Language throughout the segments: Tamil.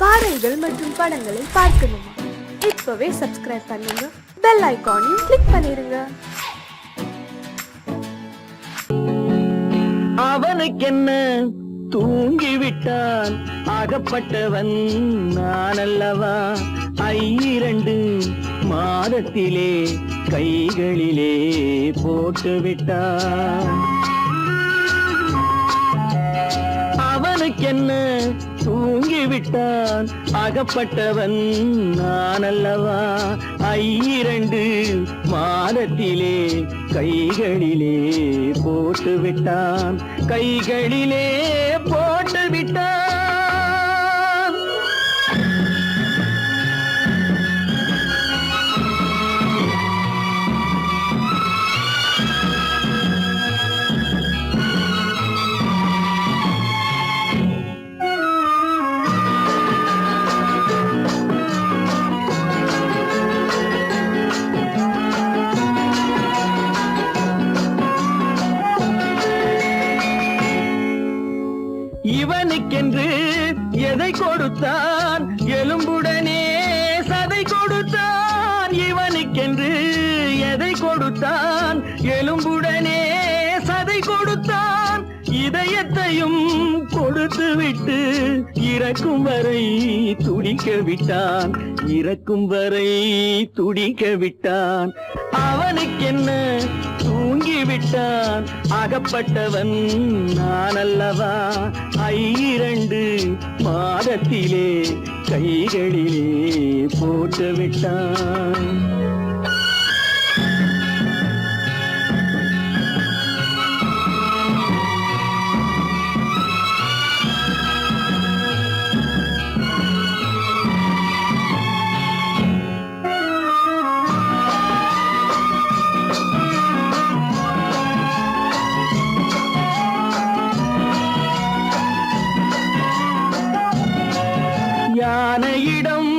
பாடல்கள் மற்றும் படங்களை பார்க்கணுமா? இப்பவே சப்ஸ்கிரைப் பண்ணுங்க, பெல் ஐகானையும் கிளிக் பண்ணிருங்க. அவனுக்கென்ன தூங்கிவிட்டான், அகப்பட்டவன் நான் அல்லவா? 2 மாதத்திலே கைகளிலே போட்டுவிட்டான். அவனுக்கென்ன தூங்கிவிட்டான், அகப்பட்டவன் நான் அல்லவா? 2 மாதத்திலே கைகளிலே போட்டுவிட்டான், கைகளிலே போட்டுவிட்டான். இவனுக்கென்று எதை கொடுத்தான், எலும்புடனே சதை கொடுத்தான். இவனுக்கென்று எதை கொடுத்தான், எலும்புடனே சதை கொடுத்தான். இதயத்தையும் கொடுத்து விட்டு இறக்கும் வரை துடிக்க விட்டான், இறக்கும் வரை துடிக்க விட்டான். அவனுக்கென்ன தூங்கிவிட்டான், அகப்பட்டவன் நான் அல்லவா? 2 மாதத்திலே கைகளிலே போட்டுவிட்டான். யானையிடம்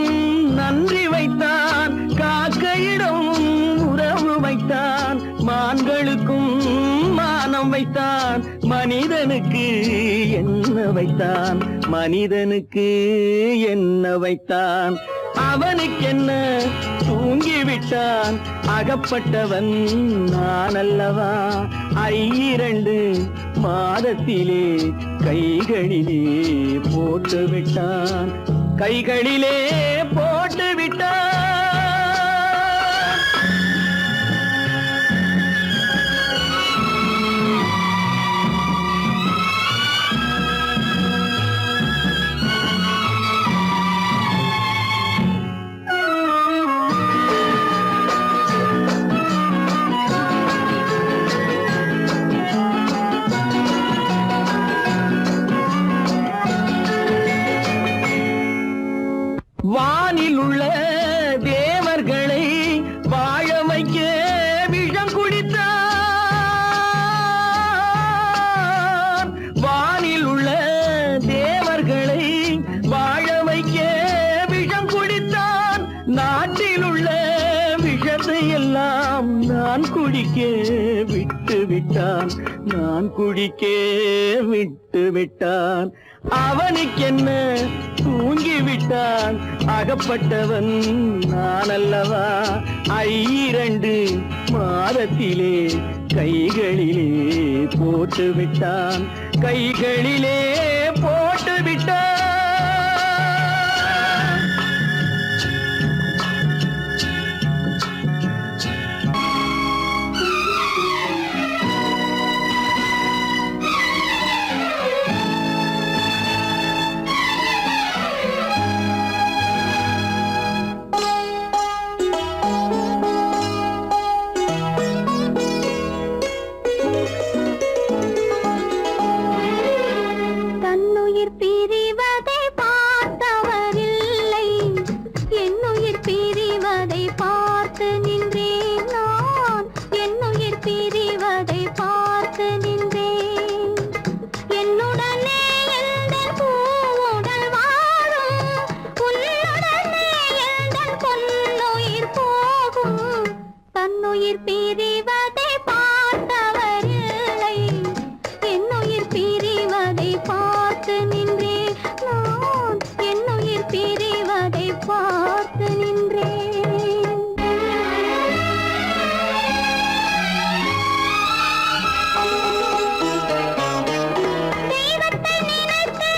நன்றி வைத்தான், காக்கையிடம் உறவு வைத்தான். மான்களுக்கும் மானம் வைத்தான், மனிதனுக்கு என்ன வைத்தான், மனிதனுக்கு என்ன வைத்தான். அவனுக்கென்ன தூங்கிவிட்டான், அகப்பட்டவன் நான் அல்லவா? 2 மாதத்திலே கைகளிலே போட்டுவிட்டான், கைகளிலே போட்டுவிட்டான். வானில் உள்ள தேவர்களை வாழ வைக்க விஷம் குடித்தான். வானில் உள்ள தேவர்களை வாழ வைக்க விஷம் குடித்தான். நாட்டில் உள்ள விஷத்தை எல்லாம் நான் குடிக்க விட்டு விட்டான், நான் குடிக்க விட்டு விட்டான். அவனுக்கென்ன தூங்கிவிட்டான், அகப்பட்டவன் நான் அல்லவா? 2 மாதத்திலே கைகளிலே போட்டுவிட்டான், கைகளிலே போட்டுவிட்டான். தன்னுயிர் பிரிவதை தன்னுயிர் பிரிவதை பார்த்து நின்றேன். தெய்வத்தை நினைத்து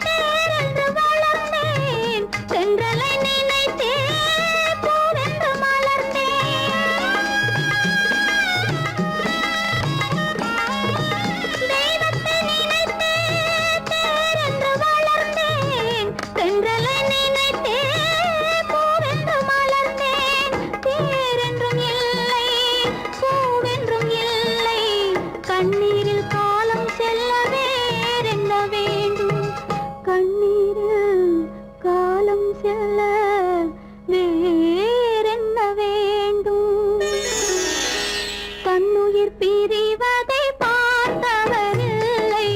தேரென்று வளர்ந்தேன், தென்றலை நினைத்தே பூவென்று மலர்ந்தேன். தெய்வத்தை நினைத்து தேரென்று வளர்ந்தேன், தென்றலை நினைத்தே பூவென்று மலர்ந்தேன். தேரென்றும் இல்லை, பூவென்றும் இல்லை, கண்ணீரில் காலம் செல்ல வேறென்ன வேண்டும்? கண்ணீரில் காலம் செல்ல வேறென்ன வேண்டும்? தன்னுயிர் பிரிவதை பார்த்தவரில்லை,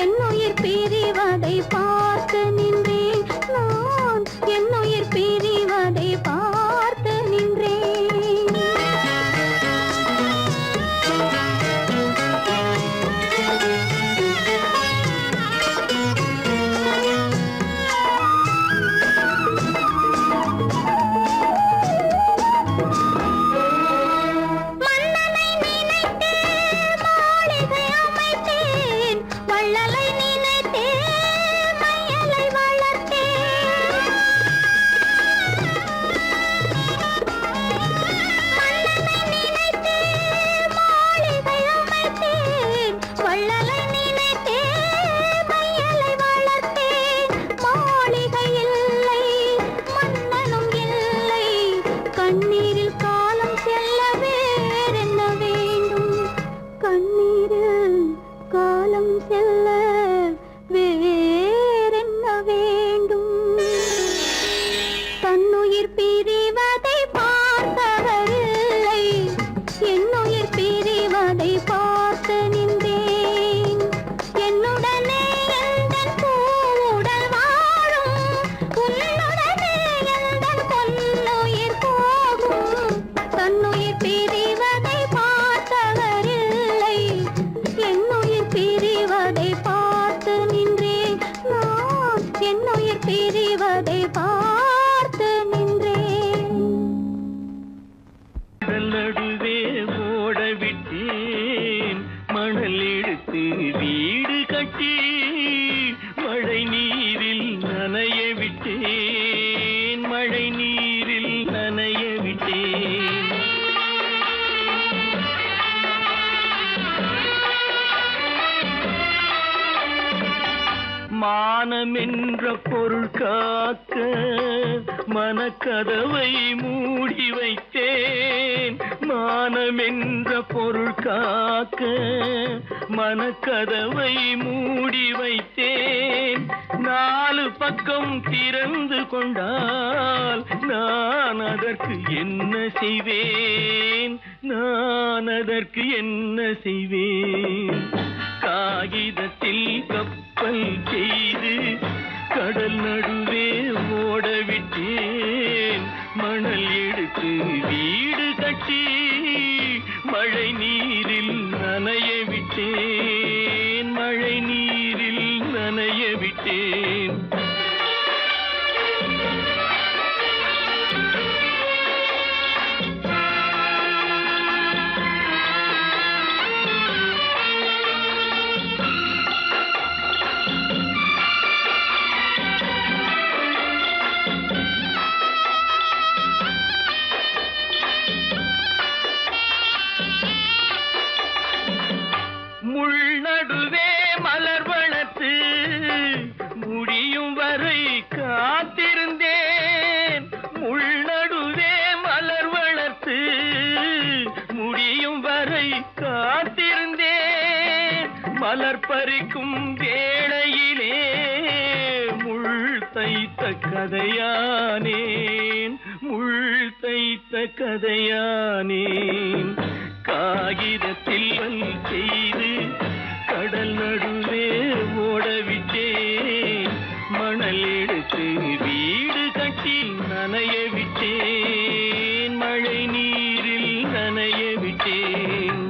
என்னுயிர் பிரிவதை பார்த்து நின்றேன். நான் என்னுயிர் பிரிவதை பார்த்து நின்றேன். மன்னனை நினைத்தே மாளிகை அமைத்தேன், வள்ளலை நினைத்தே மையலை வளர்த்தேன். மன்னனை நினைத்தே மாளிகை அமைத்தேன், வள்ளலை நினைத்தே மையலை வளர்த்தேன். மாளிகை இல்லை, மன்னனும் இல்லை, கண்ணீரில் காலம் செல்ல வேறென்ன வேண்டும்? கண்ணீரில் காலம் செல்ல வேறென்ன வேண்டும்? தன்னுயிர் பிரிவதை பார்த்தவரில்லை, என்னுயிர் பிரிவதை பார்த்து நின்றேன். என்னுடனே எந்தன் பூவுடல் வாழும், உன்னுடனே எந்தன் பொன்னுயிர் போகும். தன்னுயிர் பிரிவதை பார்த்தவரில்லை, என்னுயிர் பிரிவதை பார்த்து நின்றேன். நான் என்னுயிர் பிரிவதை பார்த்து நின்றேன். கடல் நடுவே ஓட விட்டேன், மணல் எடுத்து வீடு கட்டி மழை நீரில் நனைய விட்டேன், மழை நீரில் நனைய விட்டேன். மானம் என்ற பொருள் காக்க மனக்கதவை மூடி வைத்தேன், மானம் என்ற பொருள் காக்க மனக்கதவை மூடி வைத்தேன். நாலு பக்கம் திறந்து கொண்டால் நான் அதற்கு என்ன செய்வேன்? நான் அதற்கு என்ன செய்வேன்? காகிதத்தில் கப்பல் செய்து கடல் நடுவே ஓட விட்டேன், மணல் எடுத்து வீடு கட்டி மழை நீரில் நனைய விட்டேன், மழை நீரில் நனைய விட்டேன். முள் நடுவே மலர் வளர்த்து முடியும் வரை காத்திருந்தேன், முள் நடுவே மலர் வளர்த்து முடியும் வரை காத்திருந்தேன். மலர் பறிக்கும் வேளையிலே முள் தைத்த கதையானேன், முள் தைத்த கதையானேன். காகிதத்தில் செய்து கடல் நடுவே ஓட விட்டேன், மணல் எடுத்து வீடு கட்டி நனைய விட்டேன், மழை நீரில் நனைய விட்டேன்.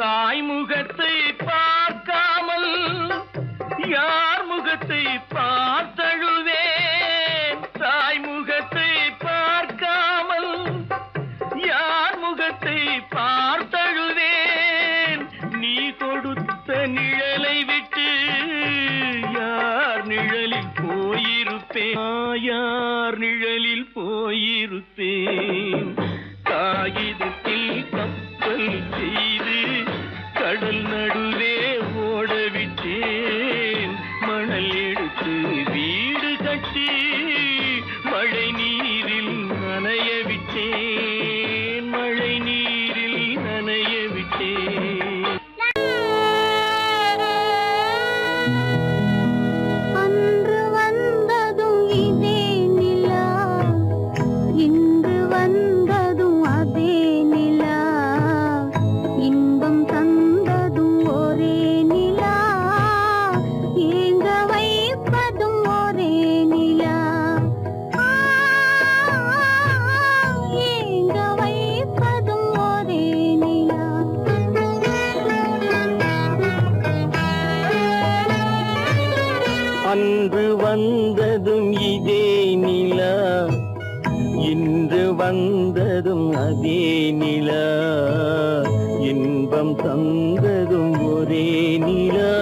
தாய் முகத்தை பார்க்காமல் யார் முகத்தை பார்த்தழுவேன். தாய் முகத்தை பார்க்காமல் யார் முகத்தை பார்த்தழுவேன். நீ கொடுத்த நிழலை விட்டு யார் நிழலில் போயிருப்பேன். யார் நிழலில் போயிருப்பேன். காகிதத்தில் கப்பல் செய்து கடல் நடுவே ஓடவிட்டேன். மணல் எடுத்து வீடு கட்டி மழை நீரில் நனைய விட்டேன். மழை நீரில் நனைய விட்டேன். அன்று வந்ததும் இதே நிலா, இன்று வந்ததும் அதே நிலா, இன்பம் தந்ததும் ஒரே நிலா, ஏங்க வைப்பதும் ஒரே நிலா, ஏங்க வைப்பதும் ஒரே நிலா. அன்று வந்ததும் இதே நிலா, இன்று வந்ததும் அதே நிலா, இன்பம் தந்ததும் ஒரே நிலா,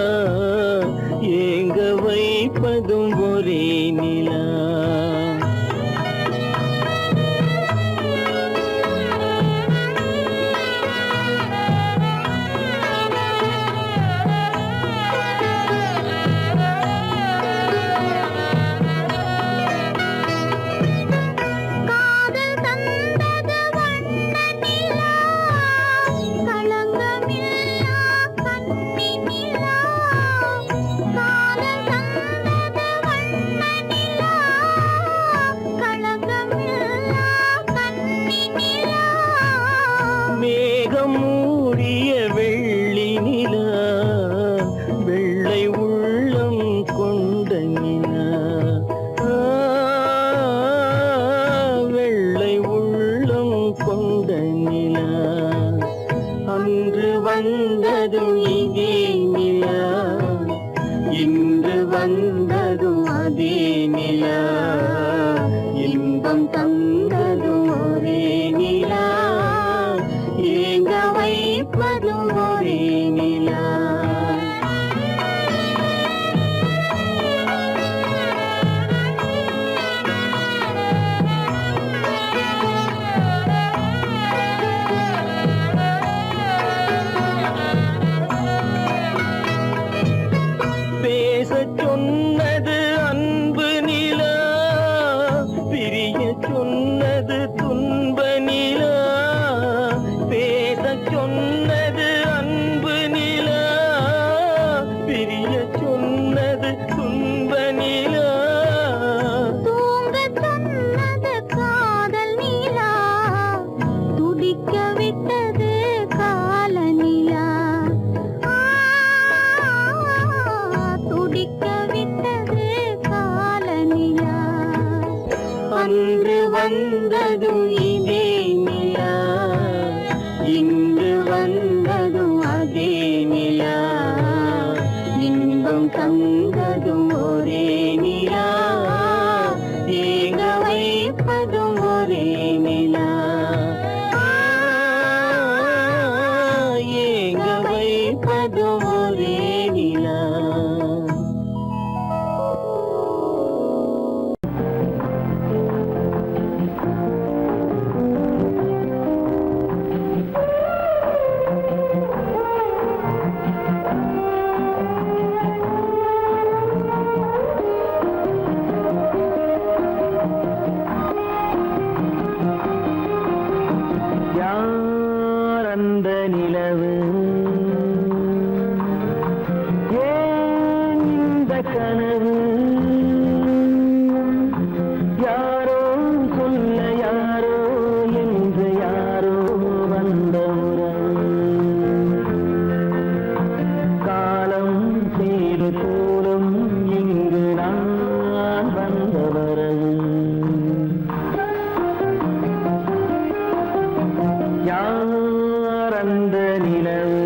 ஏங்க வைப்பதும் ஒரே நிலா. காதல் தந்தது வண்ண நிலா, களங்கமில்லா கன்னி நிலா. காதல் தந்தது வண்ண நிலா, களங்கமில்லா கன்னி நிலா. மேகம் மூடிய வெள்ளி நிலா, வெள்ளை உள்ளம் கொண்ட நிலா, வெள்ளை உள்ளம் கொண்ட நிலா. அன்று வந்ததும் இதே நிலா, இன்று வந்ததும் அதே நிலா, இன்பம் தந்ததும் ஒரே நிலா, ஏங்க வைப்பதும் ஒரே நிலா. பேசச் சொன்னது அன்பு நிலா, பிரிய சொன்னது துன்ப நிலா. பேசச் சொன்னது அன்பு நிலா, பிரிய சொன்னது துன்ப நிலா. தூங்கச் சொன்னது காதல் நிலா, துடிக்க விட்டது கால நிலா, துடிக்க விட்டது கால நிலா. அன்று வந்ததும் இதே நிலா, இன்று வந்ததும் அதே நிலா, இன்பம் தந்ததும் ஒரே நிலா, ஏங்க வைப்பதும் ஒரே நிலா, ஏங்க வைப்பதும் ஒரே நிலா. யார் அந்த நிலவு, ஏன் இந்த கனவு, யாரோ சொல்ல யாரோ என்று யாரோ வந்த உறவு. காலம் செய்து போலும் இங்கு நான் வந்த வரவு. யார் அந்த நிலவு,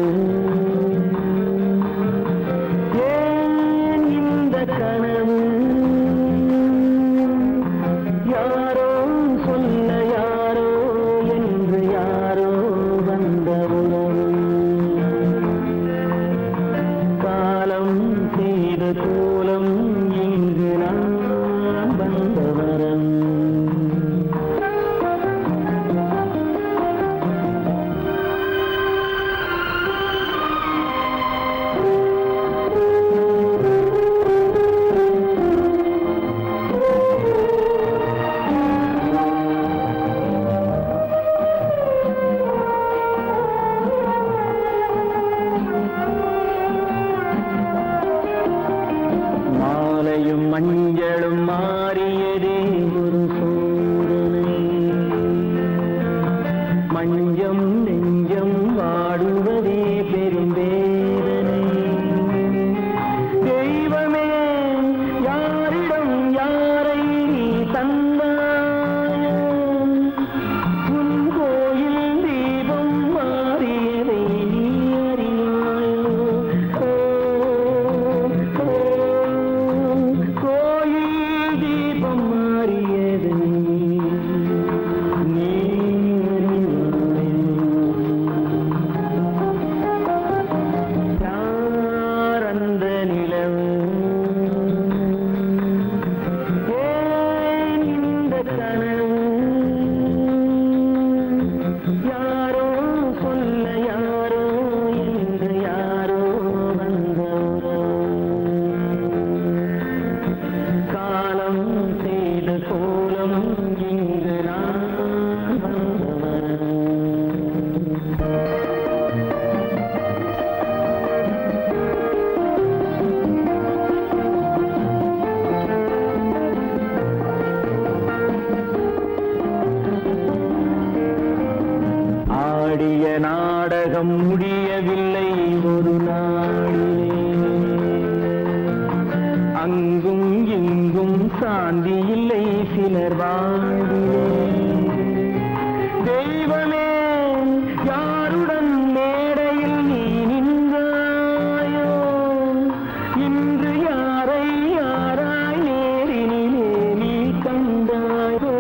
முடியவில்லை ஒரு நாளிலே. அங்கும் இங்கும் சாந்தி இல்லை சிலர் வாழ்விலே. தெய்வமே யாருடன் மேடையில் நீ நின்றாயோ, இன்று யாரை யாராய் நேரினிலே நீ கண்டாயோ.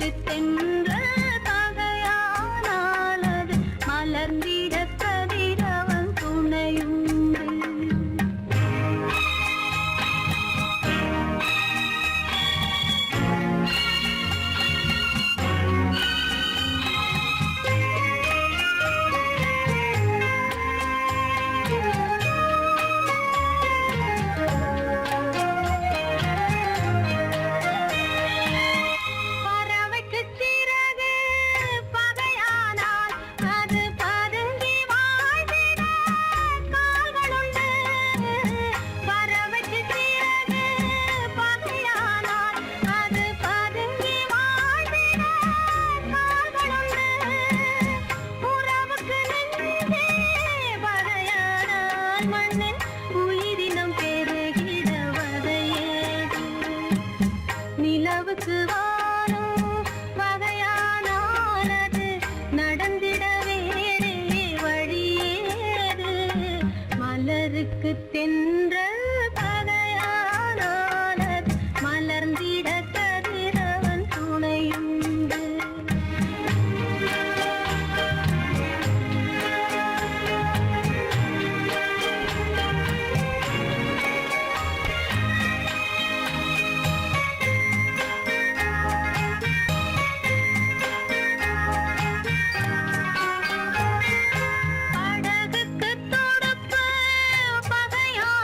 மலருக்கு தென்றல் பகையானாலது மலர்ந்திட கதிரவன் துணையுண்டு. பறவைக்கு சிறகு பகையானால் அது பதுங்கி வாழ்ந்திட கால்களுண்டு. பறவைக்கு சிறகு பகையானால் அது பதுங்கி வாழ்ந்திட கால்களுண்டு. உறவுக்கு நெஞ்சே பகையானால் மண்ணின் உயிரினம் பெருகிட வதையேது. நிலவுக்கு வானம் வகையானாலது நடந்திட வேறே வழியேது. மலருக்கு தென்றல் பகையானாலது மலர்ந்திட கதிரவன் துணையுண்டு. படகுக்கு தொடுப்பு பகையானாலது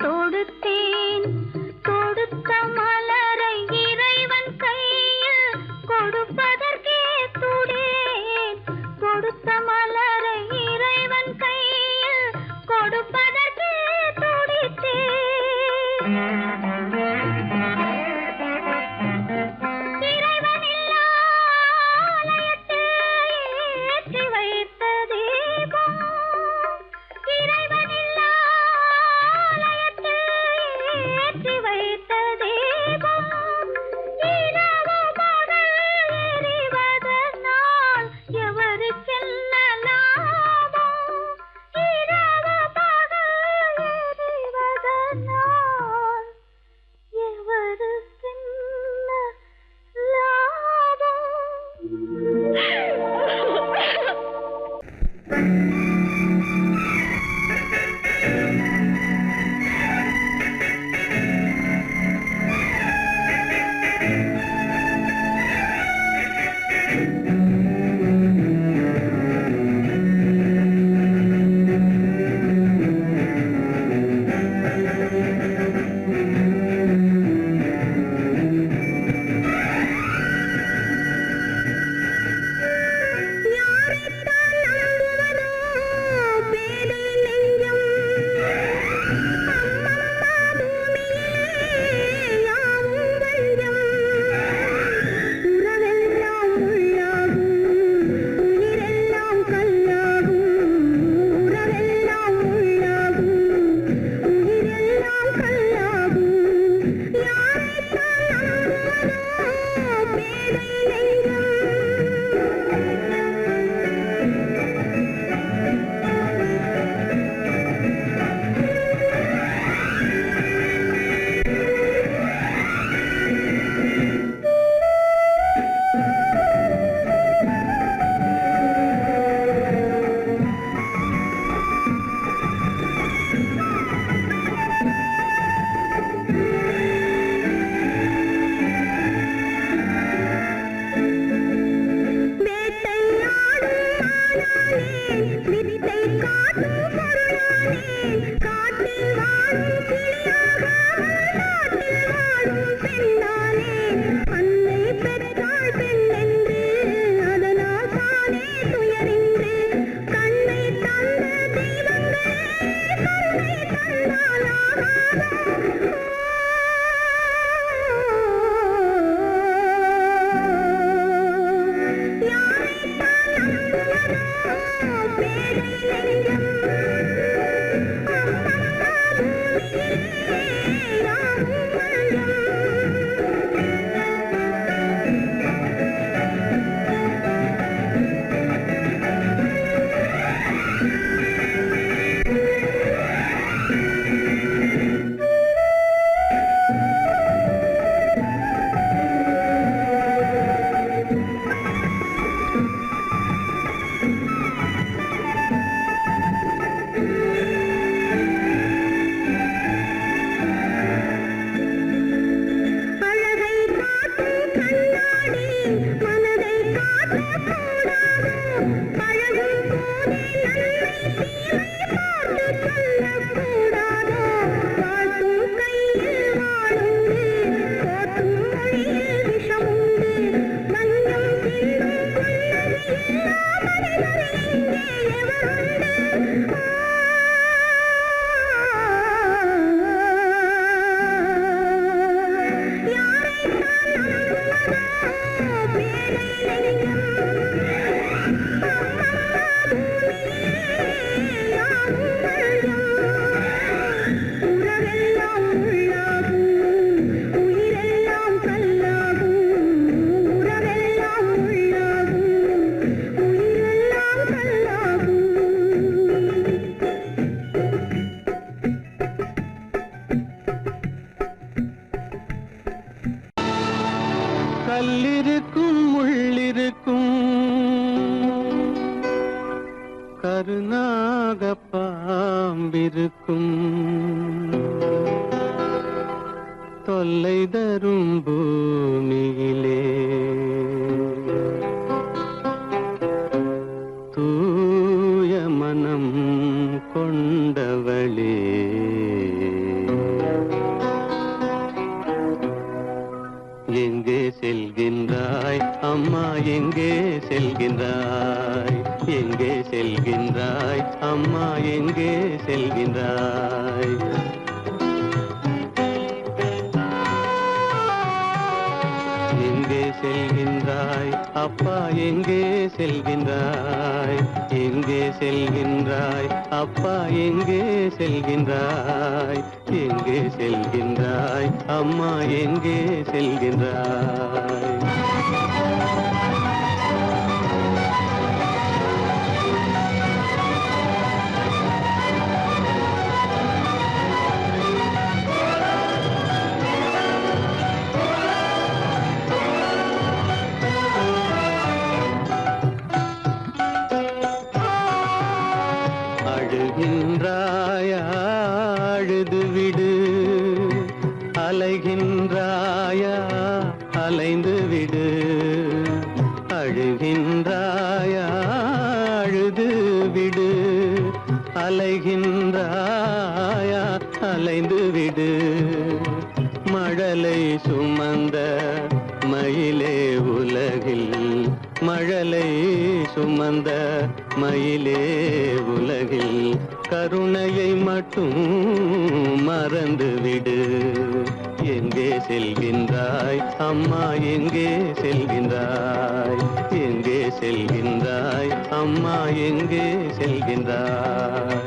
தொடுத்தேன் கொடுத்த மலரை இறைவன் கையில் கொடுப்பதற்கே துடேன் கொடுத்த மலரை இறைவன் கையில் கொடுப்பதற்கே துடித்தேன் இறைவனில்லா ஆலயத்தில் ஏற்றி வைத்த தீபம் இறைவனில்லா ஆலயத்தில் ஏற்றி வைத்த தீபம் இரவு பகல் எரிவதனால் எவருக்கென்ன லாபம் இரவு பகல் எரிவதனால் எவருக்கென்ன லாபம் கல்லிருக்கும் முள்ளிருக்கும் கருநாக பாம்பிருக்கும் தொல்லை தரும் பூமியிலே தூய மனம் கொண்டவளே எங்கே செல்கின்றாய் எங்கே செல்கின்றாய் அம்மா எங்கே செல்கின்றாய் எங்கே செல்கின்றாய் அப்பா எங்கே செல்கின்றாய் எங்கே செல்கின்றாய் அப்பா எங்கே செல்கின்றாய் எங்கே செல்கின்றாய் அம்மா எங்கே செல்கின்றாய் அழுகின்றாயா அழுது விடு அலைகின்றாயா அலைந்து விடு அழுகின்றாயா அழுது விடு அலைகின்றாயா அலைந்து விடு மழலை சுமந்த மயிலே உலகில் மழலை சுமந்த மயிலே உலகில் கருணையை மட்டும் மறந்துவிடு எங்கே செல்கின்றாய் அம்மா எங்கே செல்கின்றாய் எங்கே செல்கின்றாய் அம்மா எங்கே செல்கின்றாய்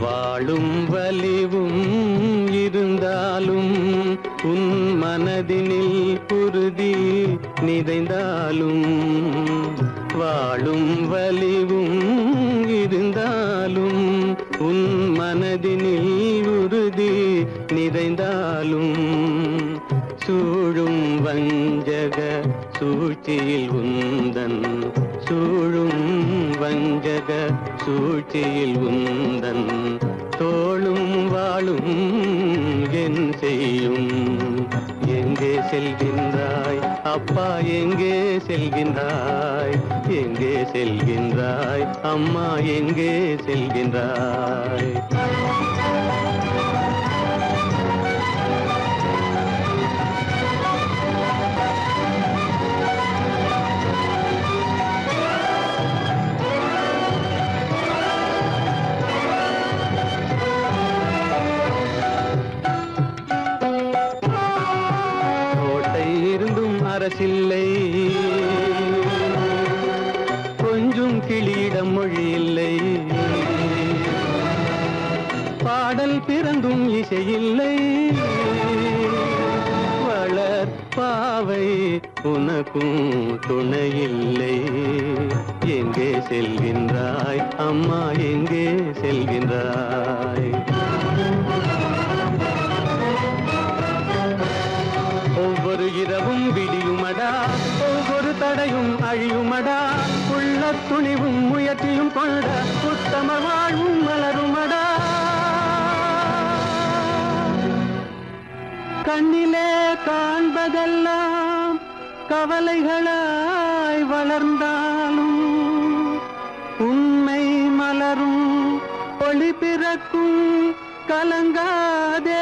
வாழும் வலிவும் இருந்தாலும் உன் மனதினில் உறுதி நிறைந்தாலும் வாழும் வலிவும் இருந்தாலும் உன் மனதினில் உறுதி நிறைந்தாலும் சூழும் வஞ்சக சூழ்ச்சியில் உந்தன் சூழும் வஞ்சக சூழ்ச்சியில் உந்தன் தோளும் வாழும் என் செய்யும் எங்கே செல்கின்றாய் அப்பா எங்கே செல்கின்றாய் எங்கே செல்கின்றாய் அம்மா எங்கே செல்கின்றாய் அரசில்லை கொஞ்சம் கிளியிடம் மொழி இல்லை பாடல் பிறந்தும் இசையில்லை வளர் பாவை உனக்கும் துணையில்லை எங்கே செல்கின்றாய் அம்மா எங்கே செல்கின்றாய் ஒவ்வொரு இரவும் விடியுமடா ஒவ்வொரு தடையும் அழியுமடா உள்ள துணிவும் முயற்சியும் கொண்ட உத்தம வாழ்வும் மலருமடா கண்ணிலே காண்பதெல்லாம் கவலைகளாய் வளர்ந்தாலும் உண்மை மலரும் ஒளி பிறக்கும் கலங்காதே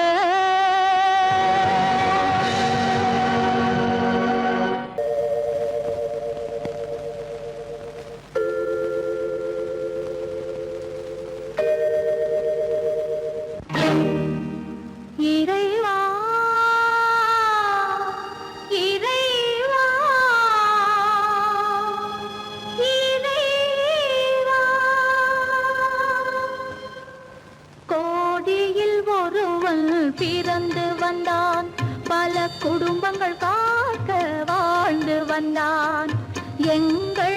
இறைவா இறைவா இறைவா கோடியில் ஒருவன் பிறந்து வந்தான் பல குடும்பங்கள் காக்க வாழ்ந்து வந்தான் எங்கள்